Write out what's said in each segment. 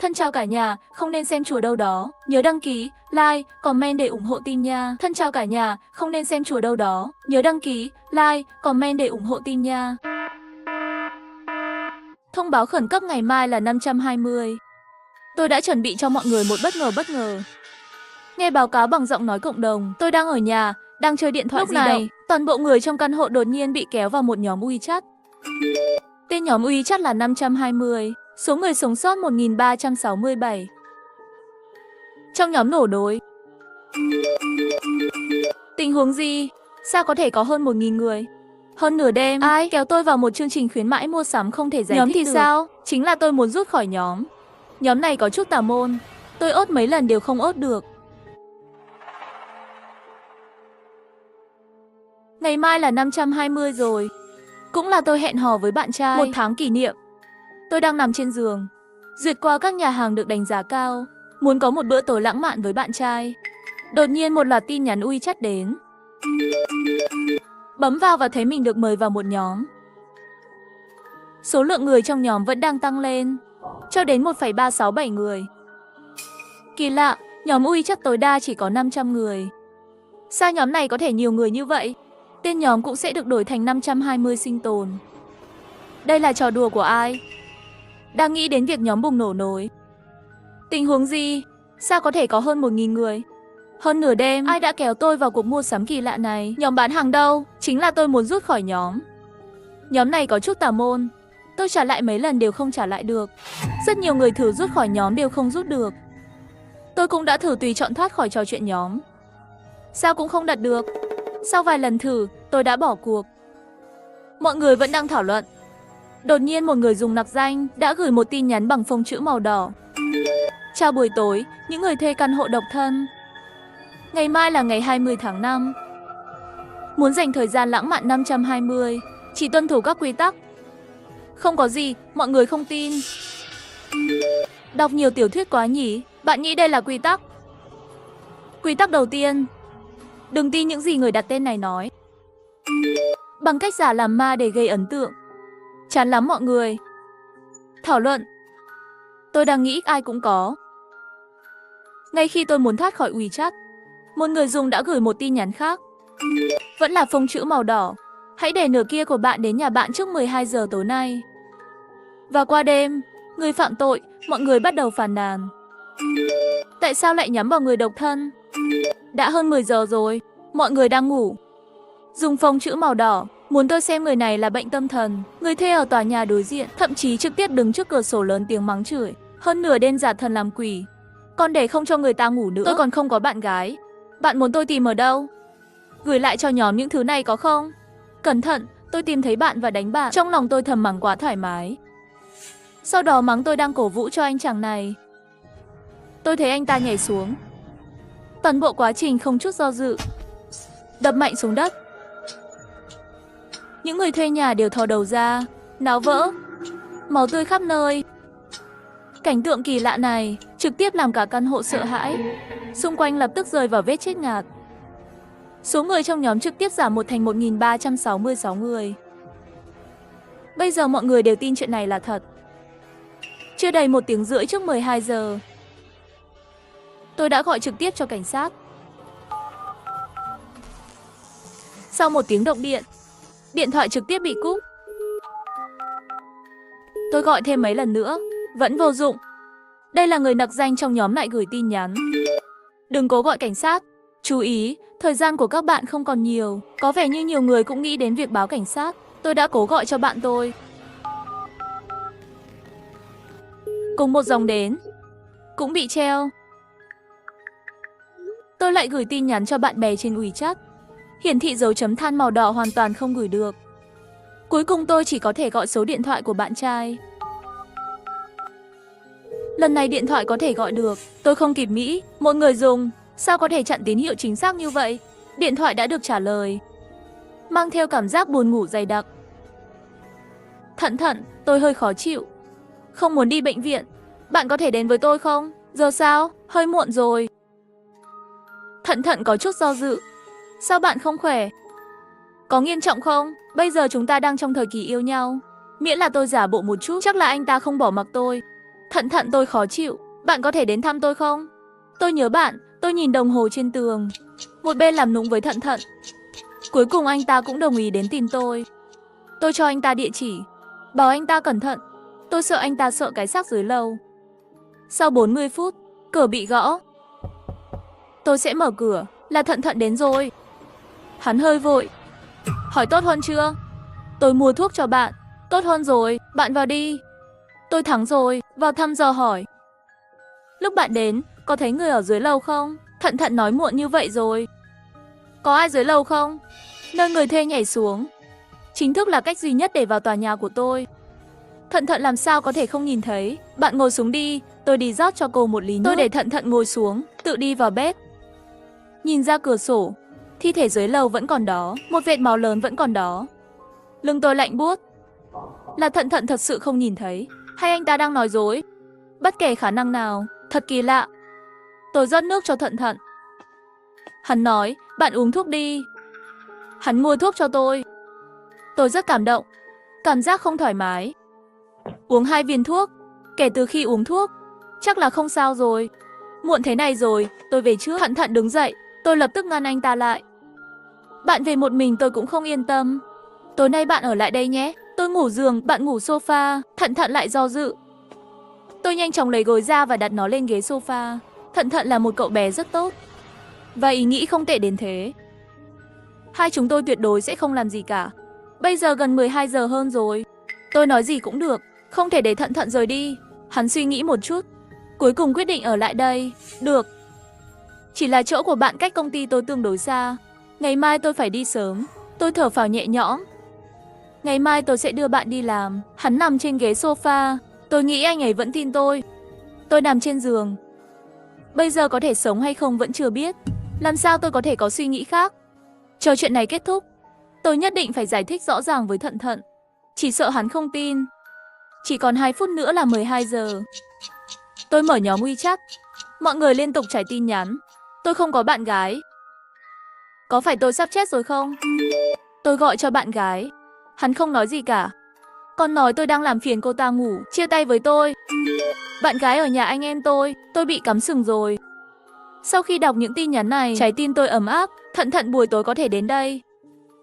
Thân chào cả nhà, không nên xem chùa đâu đó. Nhớ đăng ký, like, comment để ủng hộ team nha. Thân chào cả nhà, không nên xem chùa đâu đó. Nhớ đăng ký, like, comment để ủng hộ team nha. Thông báo khẩn cấp ngày mai là 520. Tôi đã chuẩn bị cho mọi người một bất ngờ. Nghe báo cáo bằng giọng nói cộng đồng, tôi đang ở nhà, đang chơi điện thoại di động. Toàn bộ người trong căn hộ đột nhiên bị kéo vào một nhóm WeChat. Tên nhóm WeChat là 520, số người sống sót 1367. Trong nhóm nổ đối. Tình huống gì? Sao có thể có hơn 1000 người? Hơn nửa đêm, ai kéo tôi vào một chương trình khuyến mãi mua sắm không thể giải thích được. Nhóm thì sao? Chính là tôi muốn rút khỏi nhóm. Nhóm này có chút tà môn. Tôi ốt mấy lần đều không ốt được. Ngày mai là 520 rồi. Cũng là tôi hẹn hò với bạn trai. 1 tháng kỷ niệm. Tôi đang nằm trên giường, duyệt qua các nhà hàng được đánh giá cao, muốn có một bữa tối lãng mạn với bạn trai. Đột nhiên một loạt tin nhắn WeChat đến. Bấm vào và thấy mình được mời vào một nhóm. Số lượng người trong nhóm vẫn đang tăng lên, cho đến 1,367 người. Kỳ lạ, nhóm WeChat tối đa chỉ có 500 người. Sao nhóm này có thể nhiều người như vậy? Tên nhóm cũng sẽ được đổi thành 520 sinh tồn. Đây là trò đùa của ai? Đang nghĩ đến việc nhóm bùng nổ nối. Tình huống gì? Sao có thể có hơn 1000 người? Hơn nửa đêm, ai đã kéo tôi vào cuộc mua sắm kỳ lạ này? Nhóm bán hàng đâu? Chính là tôi muốn rút khỏi nhóm. Nhóm này có chút tà môn. Tôi trả lại mấy lần đều không trả lại được. Rất nhiều người thử rút khỏi nhóm đều không rút được. Tôi cũng đã thử tùy chọn thoát khỏi trò chuyện nhóm. Sao cũng không đặt được. Sau vài lần thử, tôi đã bỏ cuộc. Mọi người vẫn đang thảo luận. Đột nhiên một người dùng nặc danh đã gửi một tin nhắn bằng phông chữ màu đỏ. Chào buổi tối, những người thuê căn hộ độc thân. Ngày mai là ngày 20 tháng 5. Muốn dành thời gian lãng mạn 520, chỉ tuân thủ các quy tắc. Không có gì, mọi người không tin. Đọc nhiều tiểu thuyết quá nhỉ? Bạn nghĩ đây là quy tắc? Quy tắc đầu tiên, đừng tin những gì người đặt tên này nói. Bằng cách giả làm ma để gây ấn tượng. Chán lắm mọi người. Thảo luận. Tôi đang nghĩ ai cũng có. Ngay khi tôi muốn thoát khỏi WeChat, một người dùng đã gửi một tin nhắn khác. Vẫn là phông chữ màu đỏ. Hãy để nửa kia của bạn đến nhà bạn trước 12 giờ tối nay. Và qua đêm, người phạm tội, mọi người bắt đầu phàn nàn. Tại sao lại nhắm vào người độc thân? Đã hơn 10 giờ rồi, mọi người đang ngủ. Dùng phông chữ màu đỏ, muốn tôi xem người này là bệnh tâm thần. Người thuê ở tòa nhà đối diện, thậm chí trực tiếp đứng trước cửa sổ lớn tiếng mắng chửi. Hơn nửa đêm giả thần làm quỷ. Còn để không cho người ta ngủ nữa. Tôi còn không có bạn gái. Bạn muốn tôi tìm ở đâu? Gửi lại cho nhóm những thứ này có không? Cẩn thận, tôi tìm thấy bạn và đánh bạn. Trong lòng tôi thầm mắng quá thoải mái. Sau đó mắng tôi đang cổ vũ cho anh chàng này. Tôi thấy anh ta nhảy xuống. Toàn bộ quá trình không chút do dự, đập mạnh xuống đất. Những người thuê nhà đều thò đầu ra, náo vỡ, máu tươi khắp nơi. Cảnh tượng kỳ lạ này trực tiếp làm cả căn hộ sợ hãi. Xung quanh lập tức rơi vào vết chết ngạt. Số người trong nhóm trực tiếp giảm một thành 1366 người. Bây giờ mọi người đều tin chuyện này là thật. Chưa đầy 1 tiếng rưỡi trước 12 giờ, tôi đã gọi trực tiếp cho cảnh sát. Sau 1 tiếng động điện, điện thoại trực tiếp bị cúp. Tôi gọi thêm mấy lần nữa, vẫn vô dụng. Đây là người nặc danh trong nhóm lại gửi tin nhắn. Đừng cố gọi cảnh sát. Chú ý, thời gian của các bạn không còn nhiều. Có vẻ như nhiều người cũng nghĩ đến việc báo cảnh sát. Tôi đã cố gọi cho bạn tôi. Cùng một dòng đến, cũng bị treo. Tôi lại gửi tin nhắn cho bạn bè trên WeChat. Hiển thị dấu chấm than màu đỏ hoàn toàn không gửi được. Cuối cùng tôi chỉ có thể gọi số điện thoại của bạn trai. Lần này điện thoại có thể gọi được. Tôi không kịp nghĩ, một người dùng, sao có thể chặn tín hiệu chính xác như vậy? Điện thoại đã được trả lời, mang theo cảm giác buồn ngủ dày đặc. Thận, tôi hơi khó chịu. Không muốn đi bệnh viện. Bạn có thể đến với tôi không? Giờ sao? Hơi muộn rồi. Thận có chút do dự. Sao bạn không khỏe? Có nghiêm trọng không? Bây giờ chúng ta đang trong thời kỳ yêu nhau. Miễn là tôi giả bộ một chút, chắc là anh ta không bỏ mặc tôi. Thận Thận, tôi khó chịu. Bạn có thể đến thăm tôi không? Tôi nhớ bạn. Tôi nhìn đồng hồ trên tường. Một bên làm nũng với Thận Thận. Cuối cùng anh ta cũng đồng ý đến tìm tôi. Tôi cho anh ta địa chỉ, bảo anh ta cẩn thận. Tôi sợ anh ta sợ cái xác dưới lầu. Sau 40 phút, cửa bị gõ. Tôi sẽ mở cửa, là Thận Thận đến rồi. Hắn hơi vội. Hỏi tốt hơn chưa? Tôi mua thuốc cho bạn. Tốt hơn rồi, bạn vào đi. Tôi thắng rồi, vào thăm dò hỏi. Lúc bạn đến, có thấy người ở dưới lầu không? Thận Thận nói muộn như vậy rồi. Có ai dưới lầu không? Nơi người thuê nhảy xuống. Chính thức là cách duy nhất để vào tòa nhà của tôi. Thận Thận làm sao có thể không nhìn thấy. Bạn ngồi xuống đi, tôi đi rót cho cô một ly nước. Tôi để Thận Thận ngồi xuống, tự đi vào bếp. Nhìn ra cửa sổ, thi thể dưới lầu vẫn còn đó, một vệt máu lớn vẫn còn đó. Lưng tôi lạnh buốt. Là Thận Thận thật sự không nhìn thấy, hay anh ta đang nói dối? Bất kể khả năng nào, thật kỳ lạ. Tôi rót nước cho Thận Thận. Hắn nói, bạn uống thuốc đi. Hắn mua thuốc cho tôi. Tôi rất cảm động, cảm giác không thoải mái. Uống 2 viên thuốc, kể từ khi uống thuốc, chắc là không sao rồi. Muộn thế này rồi, tôi về trước. Thận Thận đứng dậy, tôi lập tức ngăn anh ta lại. Bạn về một mình tôi cũng không yên tâm. Tối nay bạn ở lại đây nhé. Tôi ngủ giường, bạn ngủ sofa. Thận Thận lại do dự. Tôi nhanh chóng lấy gối ra và đặt nó lên ghế sofa. Thận Thận là một cậu bé rất tốt, và ý nghĩ không tệ đến thế. Hai chúng tôi tuyệt đối sẽ không làm gì cả. Bây giờ gần 12 giờ hơn rồi. Tôi nói gì cũng được, không thể để Thận Thận rời đi. Hắn suy nghĩ một chút, cuối cùng quyết định ở lại đây. Được. Chỉ là chỗ của bạn cách công ty tôi tương đối xa. Ngày mai tôi phải đi sớm. Tôi thở phào nhẹ nhõm. Ngày mai tôi sẽ đưa bạn đi làm. Hắn nằm trên ghế sofa. Tôi nghĩ anh ấy vẫn tin tôi. Tôi nằm trên giường. Bây giờ có thể sống hay không vẫn chưa biết. Làm sao tôi có thể có suy nghĩ khác? Chờ chuyện này kết thúc, tôi nhất định phải giải thích rõ ràng với Thận Thận. Chỉ sợ hắn không tin. Chỉ còn 2 phút nữa là 12 giờ. Tôi mở nhóm WeChat. Mọi người liên tục trải tin nhắn. Tôi không có bạn gái. Có phải tôi sắp chết rồi không? Tôi gọi cho bạn gái. Hắn không nói gì cả. Còn nói tôi đang làm phiền cô ta ngủ, chia tay với tôi. Bạn gái ở nhà anh em tôi bị cắm sừng rồi. Sau khi đọc những tin nhắn này, trái tim tôi ấm áp. Thận Thận buổi tối có thể đến đây,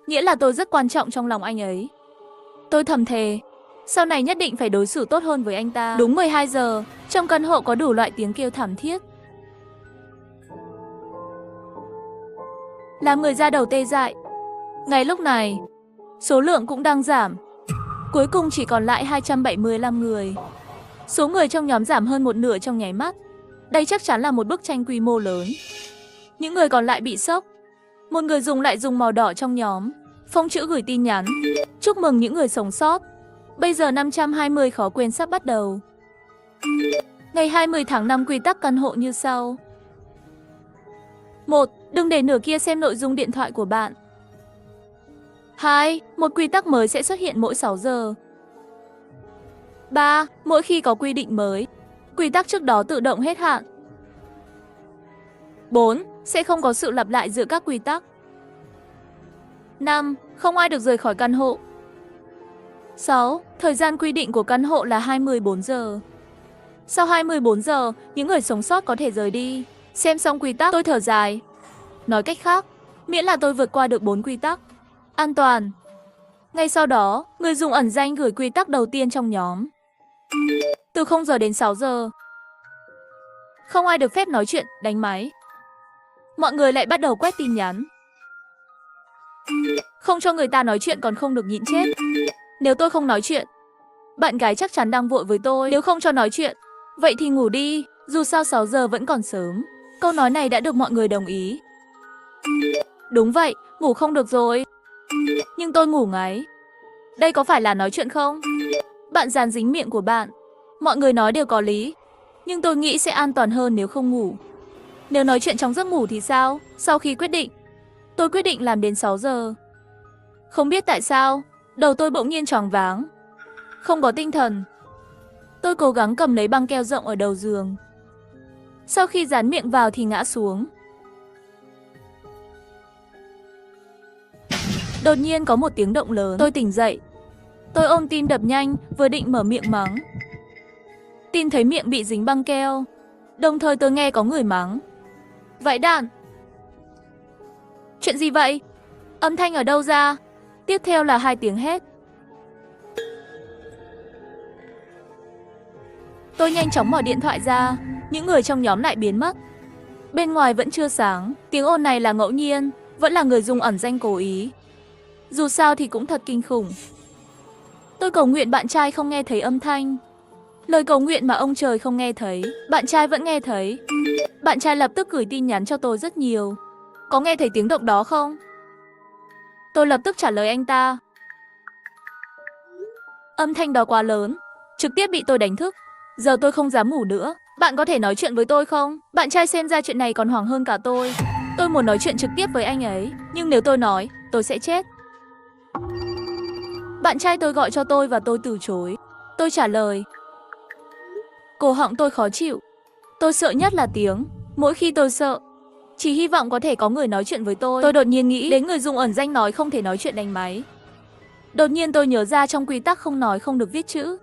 nghĩa là tôi rất quan trọng trong lòng anh ấy. Tôi thầm thề, sau này nhất định phải đối xử tốt hơn với anh ta. Đúng 12 giờ, trong căn hộ có đủ loại tiếng kêu thảm thiết, làm người da đầu tê dại. Ngay lúc này, số lượng cũng đang giảm. Cuối cùng chỉ còn lại 275 người. Số người trong nhóm giảm hơn một nửa trong nháy mắt. Đây chắc chắn là một bức tranh quy mô lớn. Những người còn lại bị sốc. Một người lại dùng màu đỏ trong nhóm, phông chữ gửi tin nhắn. Chúc mừng những người sống sót. Bây giờ 520 khó quên sắp bắt đầu. Ngày 20 tháng 5 quy tắc căn hộ như sau. 1. Đừng để nửa kia xem nội dung điện thoại của bạn. 2. Một quy tắc mới sẽ xuất hiện mỗi 6 giờ. 3. Mỗi khi có quy định mới, quy tắc trước đó tự động hết hạn. 4. Sẽ không có sự lặp lại giữa các quy tắc. 5. Không ai được rời khỏi căn hộ. 6. Thời gian quy định của căn hộ là 24 giờ. Sau 24 giờ, những người sống sót có thể rời đi. Xem xong quy tắc, tôi thở dài. Nói cách khác, miễn là tôi vượt qua được 4 quy tắc, an toàn. Ngay sau đó, người dùng ẩn danh gửi quy tắc đầu tiên trong nhóm. Từ 0 giờ đến 6 giờ, không ai được phép nói chuyện, đánh máy. Mọi người lại bắt đầu quét tin nhắn. Không cho người ta nói chuyện còn không được nhịn chết. Nếu tôi không nói chuyện, bạn gái chắc chắn đang vội với tôi. Nếu không cho nói chuyện, vậy thì ngủ đi, dù sao 6 giờ vẫn còn sớm. Câu nói này đã được mọi người đồng ý. Đúng vậy, ngủ không được rồi. Nhưng tôi ngủ ngáy. Đây có phải là nói chuyện không? Bạn dán dính miệng của bạn. Mọi người nói đều có lý. Nhưng tôi nghĩ sẽ an toàn hơn nếu không ngủ. Nếu nói chuyện trong giấc ngủ thì sao? Sau khi quyết định, tôi quyết định làm đến 6 giờ. Không biết tại sao, đầu tôi bỗng nhiên choáng váng, không có tinh thần. Tôi cố gắng cầm lấy băng keo rộng ở đầu giường. Sau khi dán miệng vào thì ngã xuống. Đột nhiên có một tiếng động lớn. Tôi tỉnh dậy. Tôi ôm tim đập nhanh, vừa định mở miệng mắng. Tin thấy miệng bị dính băng keo. Đồng thời tôi nghe có người mắng. Vãi đản! Chuyện gì vậy? Âm thanh ở đâu ra? Tiếp theo là 2 tiếng hét. Tôi nhanh chóng mở điện thoại ra, những người trong nhóm lại biến mất. Bên ngoài vẫn chưa sáng, tiếng ồn này là ngẫu nhiên, vẫn là người dùng ẩn danh cố ý. Dù sao thì cũng thật kinh khủng. Tôi cầu nguyện bạn trai không nghe thấy âm thanh. Lời cầu nguyện mà ông trời không nghe thấy, bạn trai vẫn nghe thấy. Bạn trai lập tức gửi tin nhắn cho tôi rất nhiều. Có nghe thấy tiếng động đó không? Tôi lập tức trả lời anh ta. Âm thanh đó quá lớn, trực tiếp bị tôi đánh thức. Giờ tôi không dám ngủ nữa. Bạn có thể nói chuyện với tôi không? Bạn trai xem ra chuyện này còn hoảng hơn cả tôi. Tôi muốn nói chuyện trực tiếp với anh ấy, nhưng nếu tôi nói, tôi sẽ chết. Bạn trai tôi gọi cho tôi và tôi từ chối. Tôi trả lời. Cổ họng tôi khó chịu. Tôi sợ nhất là tiếng. Mỗi khi tôi sợ, chỉ hy vọng có thể có người nói chuyện với tôi. Tôi đột nhiên nghĩ đến người dùng ẩn danh nói không thể nói chuyện đánh máy. Đột nhiên tôi nhớ ra trong quy tắc không nói không được viết chữ.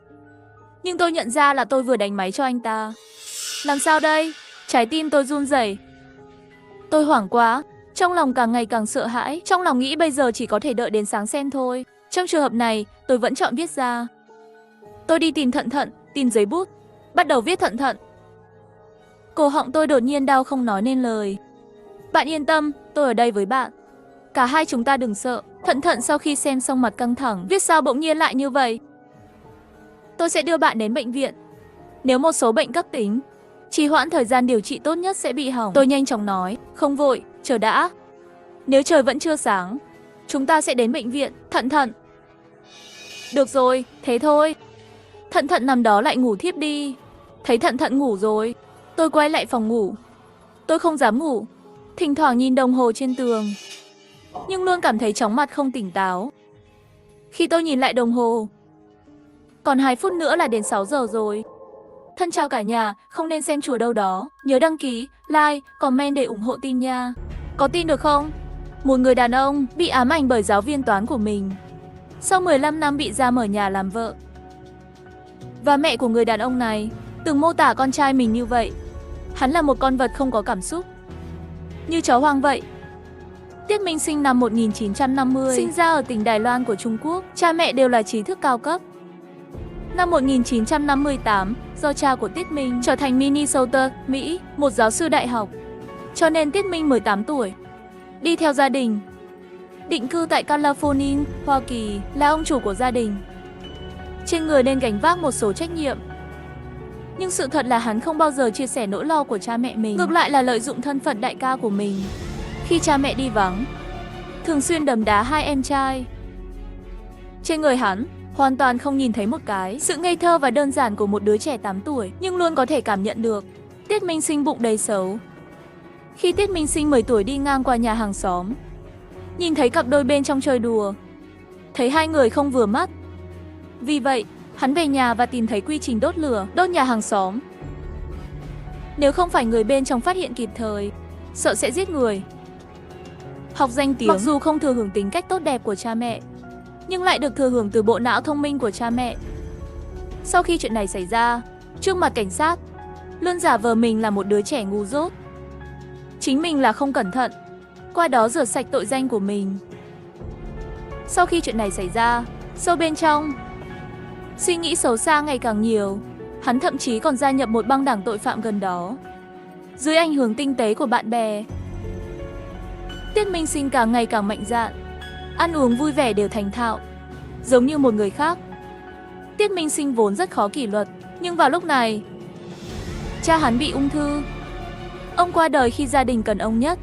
Nhưng tôi nhận ra là tôi vừa đánh máy cho anh ta. Làm sao đây? Trái tim tôi run rẩy. Tôi hoảng quá, trong lòng càng ngày càng sợ hãi. Trong lòng nghĩ bây giờ chỉ có thể đợi đến sáng xem thôi. Trong trường hợp này, tôi vẫn chọn viết ra. Tôi đi tìm Thận Thận, tìm giấy bút, bắt đầu viết Thận Thận. Cổ họng tôi đột nhiên đau không nói nên lời. Bạn yên tâm, tôi ở đây với bạn. Cả hai chúng ta đừng sợ. Thận Thận sau khi xem xong mặt căng thẳng, viết sao bỗng nhiên lại như vậy. Tôi sẽ đưa bạn đến bệnh viện. Nếu một số bệnh cấp tính, trì hoãn thời gian điều trị tốt nhất sẽ bị hỏng. Tôi nhanh chóng nói, không vội, chờ đã. Nếu trời vẫn chưa sáng, chúng ta sẽ đến bệnh viện. Thận Thận. Được rồi, thế thôi. Thận Thận nằm đó lại ngủ thiếp đi. Thấy Thận Thận ngủ rồi, tôi quay lại phòng ngủ. Tôi không dám ngủ, thỉnh thoảng nhìn đồng hồ trên tường, nhưng luôn cảm thấy chóng mặt không tỉnh táo. Khi tôi nhìn lại đồng hồ, còn 2 phút nữa là đến 6 giờ rồi. Thân chào cả nhà, không nên xem chùa đâu đó. Nhớ đăng ký, like, comment để ủng hộ tin nha. Có tin được không? Một người đàn ông bị ám ảnh bởi giáo viên toán của mình. Sau 15 năm bị giam ở nhà làm vợ. Và mẹ của người đàn ông này từng mô tả con trai mình như vậy. Hắn là một con vật không có cảm xúc, như chó hoang vậy. Tiết Minh sinh năm 1950, sinh ra ở tỉnh Đài Loan của Trung Quốc. Cha mẹ đều là trí thức cao cấp. Năm 1958, do cha của Tiết Minh trở thành Minnesota, Mỹ, một giáo sư đại học, cho nên Tiết Minh 18 tuổi, đi theo gia đình, định cư tại California, Hoa Kỳ, là ông chủ của gia đình. Trên người nên gánh vác một số trách nhiệm. Nhưng sự thật là hắn không bao giờ chia sẻ nỗi lo của cha mẹ mình, ngược lại là lợi dụng thân phận đại ca của mình. Khi cha mẹ đi vắng, thường xuyên đấm đá 2 em trai. Trên người hắn hoàn toàn không nhìn thấy một cái sự ngây thơ và đơn giản của một đứa trẻ 8 tuổi, nhưng luôn có thể cảm nhận được Tiết Minh Sinh bụng đầy xấu. Khi Tiết Minh Sinh 10 tuổi đi ngang qua nhà hàng xóm, nhìn thấy cặp đôi bên trong chơi đùa, thấy 2 người không vừa mắt. Vì vậy, hắn về nhà và tìm thấy quy trình đốt lửa, đốt nhà hàng xóm. Nếu không phải người bên trong phát hiện kịp thời, sợ sẽ giết người. Học danh tiếng, mặc dù không thừa hưởng tính cách tốt đẹp của cha mẹ, nhưng lại được thừa hưởng từ bộ não thông minh của cha mẹ. Sau khi chuyện này xảy ra, trước mặt cảnh sát, luôn giả vờ mình là một đứa trẻ ngu dốt. Chính mình là không cẩn thận, qua đó rửa sạch tội danh của mình. Sau khi chuyện này xảy ra, sâu bên trong, suy nghĩ xấu xa ngày càng nhiều. Hắn thậm chí còn gia nhập một băng đảng tội phạm gần đó. Dưới ảnh hưởng tinh tế của bạn bè, Tiết Minh Sinh càng ngày càng mạnh dạn, ăn uống vui vẻ đều thành thạo, giống như một người khác. Tiết Minh Sinh vốn rất khó kỷ luật, nhưng vào lúc này, cha hắn bị ung thư. Ông qua đời khi gia đình cần ông nhất.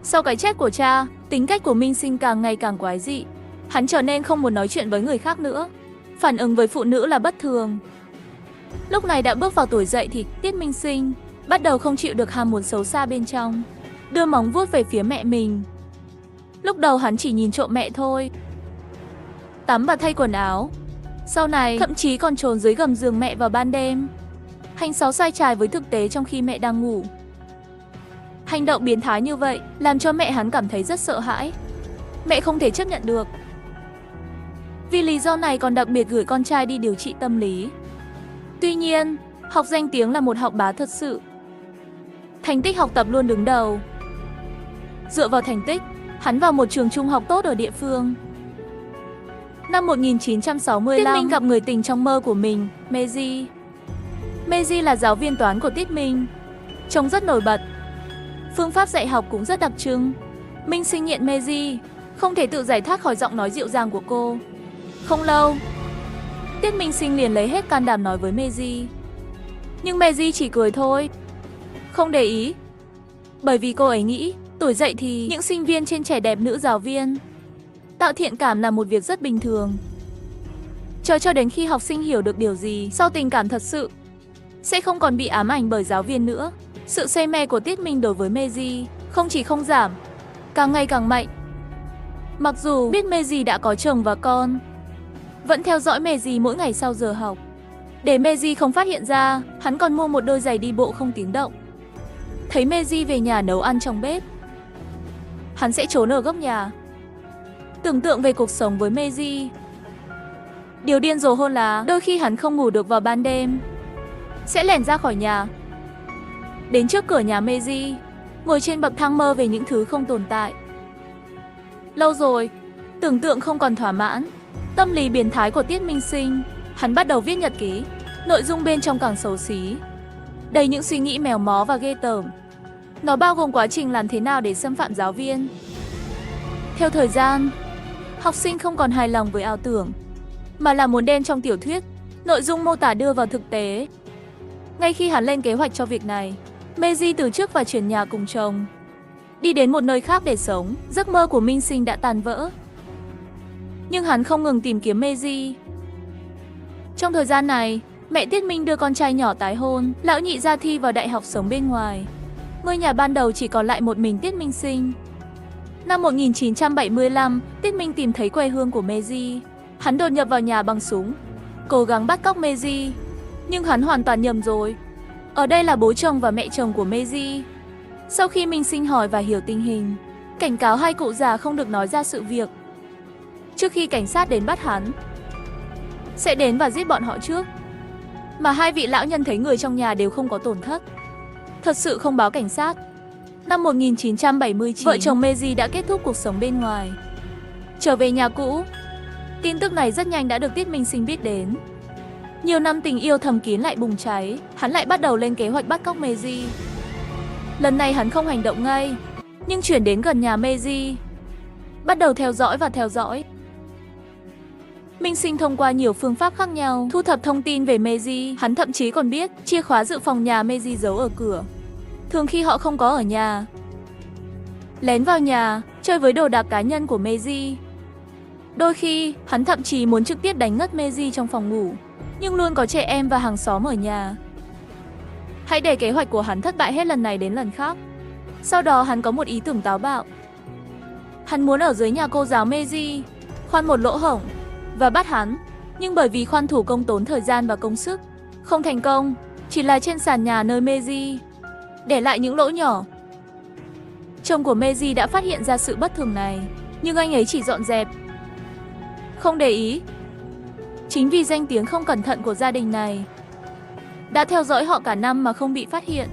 Sau cái chết của cha, tính cách của Minh Sinh càng ngày càng quái dị. Hắn trở nên không muốn nói chuyện với người khác nữa. Phản ứng với phụ nữ là bất thường. Lúc này đã bước vào tuổi dậy thì Tiết Minh Sinh bắt đầu không chịu được ham muốn xấu xa bên trong, đưa móng vuốt về phía mẹ mình. Lúc đầu hắn chỉ nhìn trộm mẹ thôi, tắm và thay quần áo. Sau này thậm chí còn trốn dưới gầm giường mẹ vào ban đêm, hành xấu sai trái với thực tế trong khi mẹ đang ngủ. Hành động biến thái như vậy làm cho mẹ hắn cảm thấy rất sợ hãi. Mẹ không thể chấp nhận được. Vì lý do này còn đặc biệt gửi con trai đi điều trị tâm lý. Tuy nhiên, học danh tiếng là một học bá thật sự. Thành tích học tập luôn đứng đầu. Dựa vào thành tích, hắn vào một trường trung học tốt ở địa phương. Năm 1965, Tiết Minh gặp người tình trong mơ của mình, Meiji. Meiji là giáo viên toán của Tiết Minh. Trông rất nổi bật. Phương pháp dạy học cũng rất đặc trưng. Minh Sinh nghiện Meiji, không thể tự giải thoát khỏi giọng nói dịu dàng của cô. Không lâu, Tiết Minh Sinh liền lấy hết can đảm nói với Meiji. Nhưng Meiji chỉ cười thôi, không để ý. Bởi vì cô ấy nghĩ, tuổi dậy thì những sinh viên trên trẻ đẹp nữ giáo viên. Tạo thiện cảm là một việc rất bình thường. Chờ cho đến khi học sinh hiểu được điều gì sau tình cảm thật sự, sẽ không còn bị ám ảnh bởi giáo viên nữa. Sự say mê của Tiết Minh đối với Meiji không chỉ không giảm, càng ngày càng mạnh. Mặc dù biết Meiji đã có chồng và con, vẫn theo dõi Meiji mỗi ngày sau giờ học. Để Meiji không phát hiện ra, hắn còn mua một đôi giày đi bộ không tiếng động. Thấy Meiji về nhà nấu ăn trong bếp, hắn sẽ trốn ở góc nhà, tưởng tượng về cuộc sống với Meiji. Điều điên rồ hơn là đôi khi hắn không ngủ được vào ban đêm, sẽ lẻn ra khỏi nhà, đến trước cửa nhà Meiji, ngồi trên bậc thang mơ về những thứ không tồn tại. Lâu rồi, tưởng tượng không còn thỏa mãn. Tâm lý biến thái của Tiết Minh Sinh, hắn bắt đầu viết nhật ký. Nội dung bên trong càng xấu xí, đầy những suy nghĩ mèo mó và ghê tởm. Nó bao gồm quá trình làm thế nào để xâm phạm giáo viên. Theo thời gian, học sinh không còn hài lòng với ảo tưởng, mà là muốn đem trong tiểu thuyết, nội dung mô tả đưa vào thực tế. Ngay khi hắn lên kế hoạch cho việc này, Meiji từ chức và chuyển nhà cùng chồng, đi đến một nơi khác để sống. Giấc mơ của Minh Sinh đã tan vỡ. Nhưng hắn không ngừng tìm kiếm Meiji. Trong thời gian này, mẹ Tiết Minh đưa con trai nhỏ tái hôn, lão nhị ra thi vào đại học sống bên ngoài. Ngôi nhà ban đầu chỉ còn lại một mình Tiết Minh Sinh. Năm 1975, Tiết Minh tìm thấy quê hương của Meiji. Hắn đột nhập vào nhà bằng súng, cố gắng bắt cóc Meiji. Nhưng hắn hoàn toàn nhầm rồi. Ở đây là bố chồng và mẹ chồng của Meiji. Sau khi Minh Sinh hỏi và hiểu tình hình, cảnh cáo hai cụ già không được nói ra sự việc. Trước khi cảnh sát đến bắt hắn, sẽ đến và giết bọn họ trước. Mà hai vị lão nhân thấy người trong nhà đều không có tổn thất, thật sự không báo cảnh sát. Năm 1979, vợ chồng Meiji đã kết thúc cuộc sống bên ngoài, trở về nhà cũ. Tin tức này rất nhanh đã được Tiết Minh Sinh biết đến. Nhiều năm tình yêu thầm kín lại bùng cháy, hắn lại bắt đầu lên kế hoạch bắt cóc Meiji. Lần này hắn không hành động ngay, nhưng chuyển đến gần nhà Meiji, bắt đầu theo dõi và theo dõi. Minh Sinh thông qua nhiều phương pháp khác nhau thu thập thông tin về Meiji. Hắn thậm chí còn biết chìa khóa dự phòng nhà Meiji giấu ở cửa. Thường khi họ không có ở nhà, lén vào nhà, chơi với đồ đạc cá nhân của Meiji. Đôi khi, hắn thậm chí muốn trực tiếp đánh ngất Meiji trong phòng ngủ, nhưng luôn có trẻ em và hàng xóm ở nhà. Hãy để kế hoạch của hắn thất bại hết lần này đến lần khác. Sau đó hắn có một ý tưởng táo bạo. Hắn muốn ở dưới nhà cô giáo Meiji, khoan một lỗ hổng và bắt hắn. Nhưng bởi vì khoan thủ công tốn thời gian và công sức, không thành công, chỉ là trên sàn nhà nơi Meiji để lại những lỗ nhỏ. Chồng của Meiji đã phát hiện ra sự bất thường này, nhưng anh ấy chỉ dọn dẹp, không để ý. Chính vì danh tiếng không cẩn thận của gia đình này, đã theo dõi họ cả năm mà không bị phát hiện.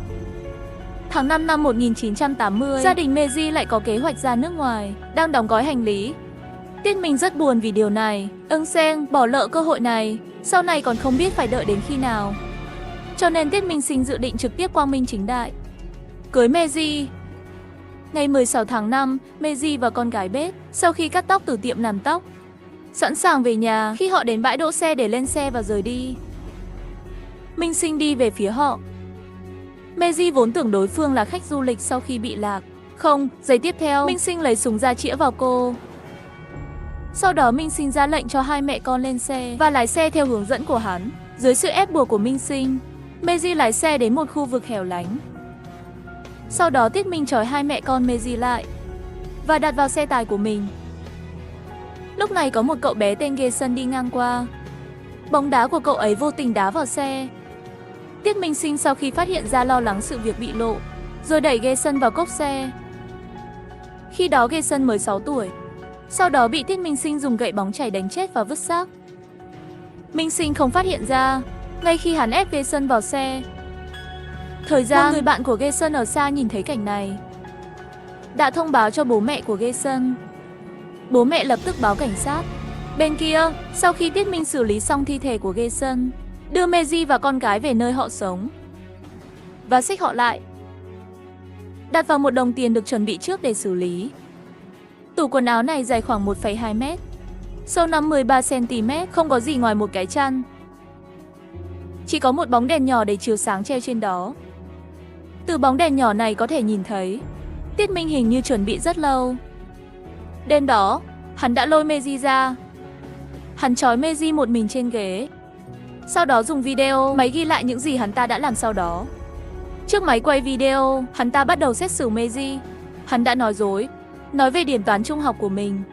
Tháng 5 năm 1980, gia đình Meiji lại có kế hoạch ra nước ngoài, đang đóng gói hành lý. Tiết Minh rất buồn vì điều này, Seng bỏ lỡ cơ hội này, sau này còn không biết phải đợi đến khi nào. Cho nên Tiết Minh Sinh dự định trực tiếp quang minh chính đại cưới Meiji. Ngày 16 tháng 5, Meiji và con gái bếp, sau khi cắt tóc từ tiệm làm tóc, sẵn sàng về nhà. Khi họ đến bãi đỗ xe để lên xe và rời đi, Minh Sinh đi về phía họ. Meiji vốn tưởng đối phương là khách du lịch sau khi bị lạc. Không, giây tiếp theo, Minh Sinh lấy súng ra chĩa vào cô. Sau đó Minh Sinh ra lệnh cho hai mẹ con lên xe và lái xe theo hướng dẫn của hắn. Dưới sự ép buộc của Minh Sinh, Meiji lái xe đến một khu vực hẻo lánh. Sau đó Tiết Minh trói hai mẹ con Meiji lại và đặt vào xe tải của mình. Lúc này có một cậu bé tên Jason đi ngang qua. Bóng đá của cậu ấy vô tình đá vào xe. Tiết Minh Sinh sau khi phát hiện ra lo lắng sự việc bị lộ, rồi đẩy Jason vào cốp xe. Khi đó Jason mới 6 tuổi. Sau đó bị Tiết Minh Sinh dùng gậy bóng chảy đánh chết và vứt xác. Minh Sinh không phát hiện ra, ngay khi hắn ép Jason vào xe. Thời gian, một người bạn của Jason ở xa nhìn thấy cảnh này, đã thông báo cho bố mẹ của Jason. Bố mẹ lập tức báo cảnh sát. Bên kia, sau khi Tiết Minh xử lý xong thi thể của Jason, đưa Meiji và con gái về nơi họ sống và xích họ lại, đặt vào một đồng tiền được chuẩn bị trước để xử lý. Tủ quần áo này dài khoảng 1,2 mét, sâu 53 cm, không có gì ngoài một cái chăn. Chỉ có một bóng đèn nhỏ để chiếu sáng treo trên đó. Từ bóng đèn nhỏ này có thể nhìn thấy Tiết Minh hình như chuẩn bị rất lâu. Đêm đó, hắn đã lôi Meiji ra. Hắn trói Meiji một mình trên ghế, sau đó dùng video máy ghi lại những gì hắn ta đã làm sau đó. Trước máy quay video, hắn ta bắt đầu xét xử Meiji. Hắn đã nói dối, nói về điểm toán trung học của mình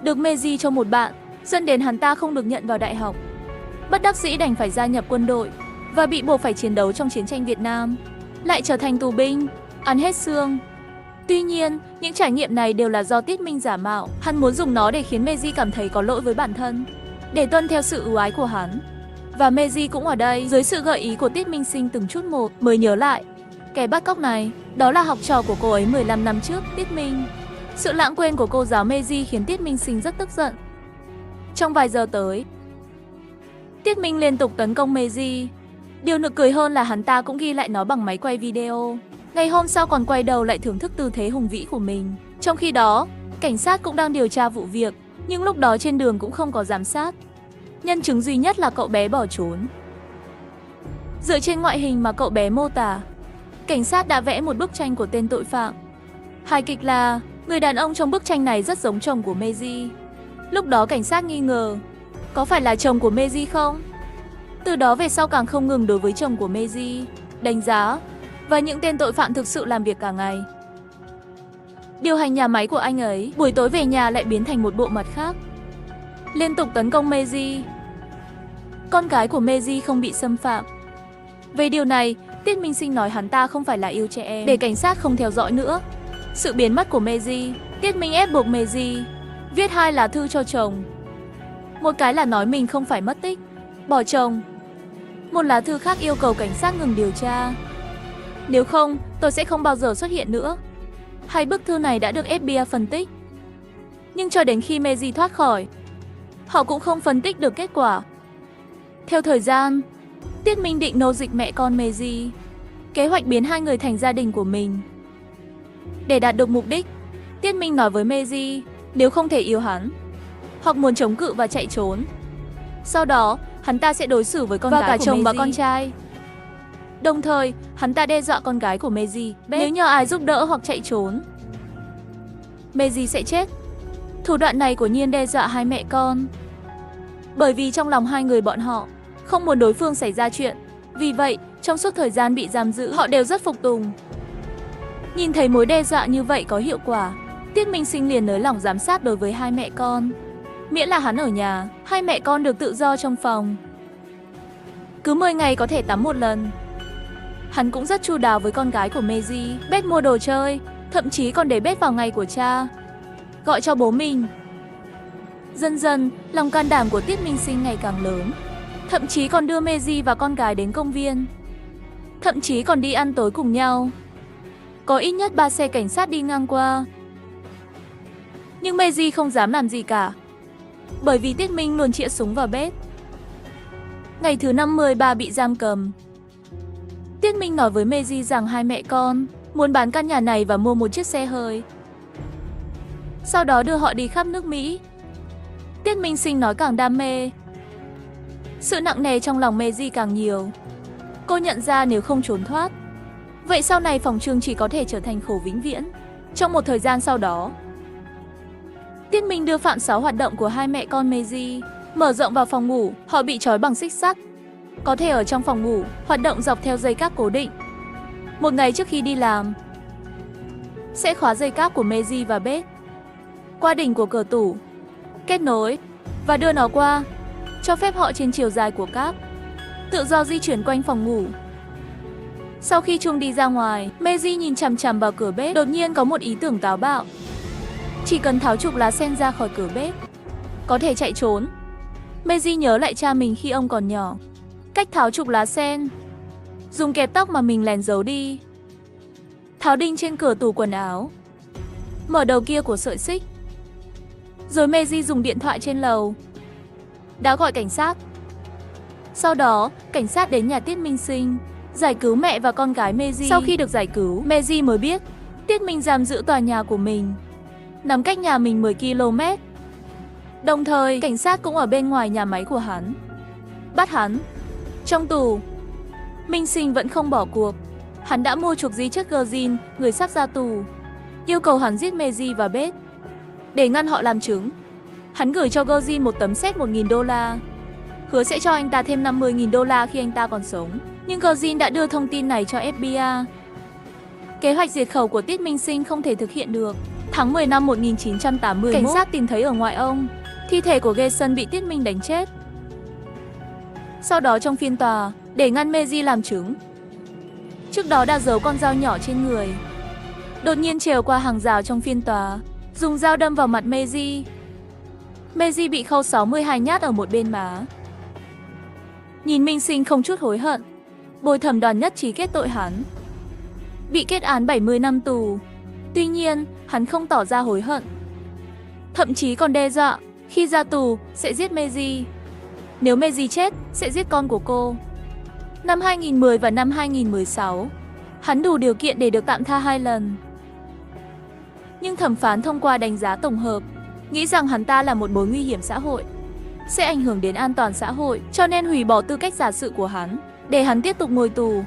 được Meiji cho một bạn, dẫn đến hắn ta không được nhận vào đại học. Bất đắc dĩ đành phải gia nhập quân đội và bị buộc phải chiến đấu trong chiến tranh Việt Nam, lại trở thành tù binh, ăn hết xương. Tuy nhiên, những trải nghiệm này đều là do Tiết Minh giả mạo. Hắn muốn dùng nó để khiến Meiji cảm thấy có lỗi với bản thân, để tuân theo sự ưu ái của hắn. Và Meiji cũng ở đây, dưới sự gợi ý của Tiết Minh Sinh từng chút một, mới nhớ lại kẻ bắt cóc này, đó là học trò của cô ấy 15 năm trước, Tiết Minh. Sự lãng quên của cô giáo Meiji khiến Tiết Minh Sinh rất tức giận. Trong vài giờ tới, Tiết Minh liên tục tấn công Meiji. Điều nực cười hơn là hắn ta cũng ghi lại nó bằng máy quay video. Ngày hôm sau còn quay đầu lại thưởng thức tư thế hùng vĩ của mình. Trong khi đó, cảnh sát cũng đang điều tra vụ việc, nhưng lúc đó trên đường cũng không có giám sát. Nhân chứng duy nhất là cậu bé bỏ trốn. Dựa trên ngoại hình mà cậu bé mô tả, cảnh sát đã vẽ một bức tranh của tên tội phạm. Hài kịch là người đàn ông trong bức tranh này rất giống chồng của Meiji. Lúc đó cảnh sát nghi ngờ, có phải là chồng của Meiji không? Từ đó về sau càng không ngừng đối với chồng của Meiji, đánh giá và những tên tội phạm thực sự làm việc cả ngày. Điều hành nhà máy của anh ấy, buổi tối về nhà lại biến thành một bộ mặt khác, liên tục tấn công Meiji. Con gái của Meiji không bị xâm phạm. Về điều này, Tiết Minh Sinh nói hắn ta không phải là yêu trẻ em, để cảnh sát không theo dõi nữa. Sự biến mất của Meiji, Tiết Minh ép buộc Meiji viết 2 lá thư cho chồng. Một cái là nói mình không phải mất tích, bỏ chồng. Một lá thư khác yêu cầu cảnh sát ngừng điều tra. Nếu không, tôi sẽ không bao giờ xuất hiện nữa. 2 bức thư này đã được FBI phân tích. Nhưng cho đến khi Meiji thoát khỏi, họ cũng không phân tích được kết quả. Theo thời gian, Tiết Minh định nô dịch mẹ con Meiji, kế hoạch biến 2 người thành gia đình của mình. Để đạt được mục đích, Tiết Minh nói với Meiji nếu không thể yêu hắn, hoặc muốn chống cự và chạy trốn, sau đó hắn ta sẽ đối xử với con gái của chồng và con trai. Đồng thời, hắn ta đe dọa con gái của Meiji, nếu nhờ ai giúp đỡ hoặc chạy trốn, Meiji sẽ chết. Thủ đoạn này của Nhiên đe dọa 2 mẹ con, bởi vì trong lòng 2 người bọn họ không muốn đối phương xảy ra chuyện. Vì vậy, trong suốt thời gian bị giam giữ, họ đều rất phục tùng. Nhìn thấy mối đe dọa như vậy có hiệu quả, Tiết Minh Sinh liền nới lỏng giám sát đối với 2 mẹ con. Miễn là hắn ở nhà, 2 mẹ con được tự do trong phòng. Cứ 10 ngày có thể tắm một lần. Hắn cũng rất chu đáo với con gái của Meiji, Beth mua đồ chơi, thậm chí còn để Beth vào ngày của cha, gọi cho bố mình. Dần dần, lòng can đảm của Tiết Minh Sinh ngày càng lớn. Thậm chí còn đưa Meiji và con gái đến công viên. Thậm chí còn đi ăn tối cùng nhau. Có ít nhất 3 xe cảnh sát đi ngang qua. Nhưng Meiji không dám làm gì cả, bởi vì Tiết Minh luôn chĩa súng vào Beth. Ngày thứ 53 bị giam cầm, Tiết Minh nói với Meiji rằng 2 mẹ con muốn bán căn nhà này và mua một chiếc xe hơi, sau đó đưa họ đi khắp nước Mỹ. Tiết Minh Sinh nói càng đam mê, sự nặng nề trong lòng Meiji càng nhiều. Cô nhận ra nếu không trốn thoát, vậy sau này phòng trường chỉ có thể trở thành khổ vĩnh viễn. Trong một thời gian sau đó, Tiết Minh đưa phạm 6 hoạt động của 2 mẹ con Meiji, mở rộng vào phòng ngủ. Họ bị trói bằng xích sắt, có thể ở trong phòng ngủ, hoạt động dọc theo dây cáp cố định. Một ngày trước khi đi làm, sẽ khóa dây cáp của Meiji và Beth qua đỉnh của cửa tủ, kết nối và đưa nó qua, cho phép họ trên chiều dài của cáp tự do di chuyển quanh phòng ngủ. Sau khi Trung đi ra ngoài, Meiji nhìn chằm chằm vào cửa bếp, đột nhiên có một ý tưởng táo bạo. Chỉ cần tháo trục lá sen ra khỏi cửa bếp, có thể chạy trốn. Meiji nhớ lại cha mình khi ông còn nhỏ. cách tháo trục lá sen, dùng kẹp tóc mà mình lén giấu đi, tháo đinh trên cửa tủ quần áo, mở đầu kia của sợi xích. Rồi Meiji dùng điện thoại trên lầu đã gọi cảnh sát. Sau đó, cảnh sát đến nhà Tiết Minh Sinh, giải cứu mẹ và con gái Meiji. Sau khi được giải cứu, Meiji mới biết Tiết Minh giam giữ tòa nhà của mình, nằm cách nhà mình 10 km. Đồng thời, cảnh sát cũng ở bên ngoài nhà máy của hắn, bắt hắn. Trong tù, Minh Sinh vẫn không bỏ cuộc. Hắn đã mua chuộc di chất Gojin, người sắp ra tù, yêu cầu hắn giết Meiji và Beth. Để ngăn họ làm chứng, hắn gửi cho Gojin một tấm séc 1.000 đô la, hứa sẽ cho anh ta thêm 50.000 đô la khi anh ta còn sống. Nhưng Gojin đã đưa thông tin này cho FBI. Kế hoạch diệt khẩu của Tiết Minh Sinh không thể thực hiện được. Tháng 10 năm 1981, cảnh sát tìm thấy ở ngoại ông thi thể của Jason bị Tiết Minh đánh chết. Sau đó trong phiên tòa, để ngăn Meiji làm chứng, trước đó đã giấu con dao nhỏ trên người, đột nhiên trèo qua hàng rào trong phiên tòa, dùng dao đâm vào mặt Meiji. Meiji bị khâu 62 nhát ở một bên má. Nhìn Minh Sinh không chút hối hận, bồi thẩm đoàn nhất trí kết tội hắn, bị kết án 70 năm tù. Tuy nhiên, hắn không tỏ ra hối hận, thậm chí còn đe dọa khi ra tù sẽ giết Meiji. Nếu Meiji chết, sẽ giết con của cô. Năm 2010 và năm 2016, hắn đủ điều kiện để được tạm tha 2 lần. Nhưng thẩm phán thông qua đánh giá tổng hợp, nghĩ rằng hắn ta là một mối nguy hiểm xã hội, sẽ ảnh hưởng đến an toàn xã hội, cho nên hủy bỏ tư cách giả sự của hắn, để hắn tiếp tục ngồi tù.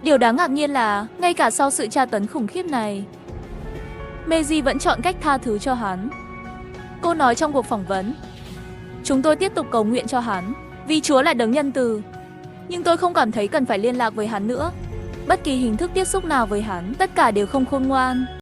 Điều đáng ngạc nhiên là, ngay cả sau sự tra tấn khủng khiếp này, Meiji vẫn chọn cách tha thứ cho hắn. Cô nói trong cuộc phỏng vấn, chúng tôi tiếp tục cầu nguyện cho hắn, vì Chúa là đấng nhân từ. Nhưng tôi không cảm thấy cần phải liên lạc với hắn nữa. Bất kỳ hình thức tiếp xúc nào với hắn, tất cả đều không khôn ngoan.